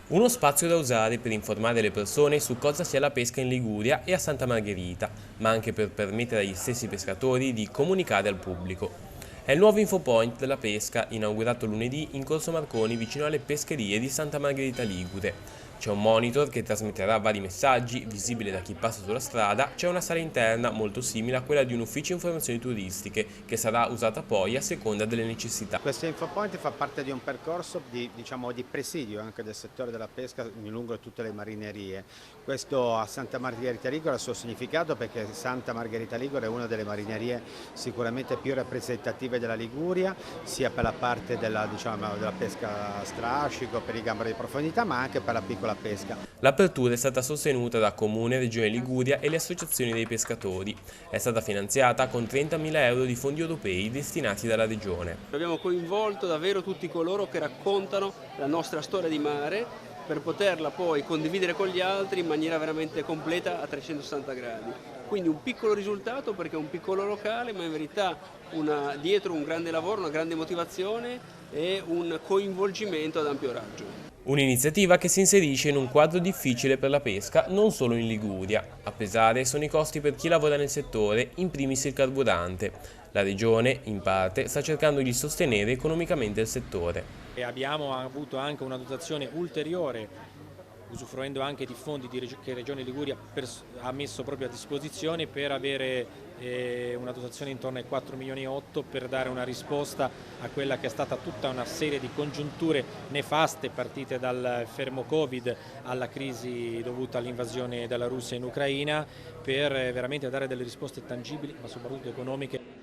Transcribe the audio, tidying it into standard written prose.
Uno spazio da usare per informare le persone su cosa sia la pesca in Liguria e a Santa Margherita, ma anche per permettere agli stessi pescatori di comunicare al pubblico. È il nuovo infopoint della pesca, inaugurato lunedì in Corso Marconi vicino alle pescherie di Santa Margherita Ligure. C'è un monitor che trasmetterà vari messaggi, visibile da chi passa sulla strada. C'è una sala interna molto simile a quella di un ufficio informazioni turistiche, che sarà usata poi a seconda delle necessità. Questo infopoint fa parte di un percorso di presidio anche del settore della pesca lungo tutte le marinerie. Questo a Santa Margherita Ligure ha il suo significato perché Santa Margherita Ligure è una delle marinerie sicuramente più rappresentative della Liguria, sia per la parte della pesca a strascico, per i gamberi di profondità, ma anche per la piccola pesca. L'apertura è stata sostenuta da Comune, Regione Liguria e le associazioni dei pescatori. È stata finanziata con 30.000 euro di fondi europei destinati dalla Regione. Abbiamo coinvolto davvero tutti coloro che raccontano la nostra storia di mare per poterla poi condividere con gli altri in maniera veramente completa a 360 gradi. Quindi un piccolo risultato perché è un piccolo locale, ma in verità dietro un grande lavoro, una grande motivazione e un coinvolgimento ad ampio raggio. Un'iniziativa che si inserisce in un quadro difficile per la pesca non solo in Liguria. A pesare sono i costi per chi lavora nel settore, in primis il carburante. La Regione, in parte, sta cercando di sostenere economicamente il settore. E abbiamo avuto anche una dotazione ulteriore, usufruendo anche di fondi che Regione Liguria ha messo proprio a disposizione per avere una dotazione intorno ai 4,8 milioni per dare una risposta a quella che è stata tutta una serie di congiunture nefaste partite dal fermo Covid alla crisi dovuta all'invasione della Russia in Ucraina, per veramente dare delle risposte tangibili ma soprattutto economiche.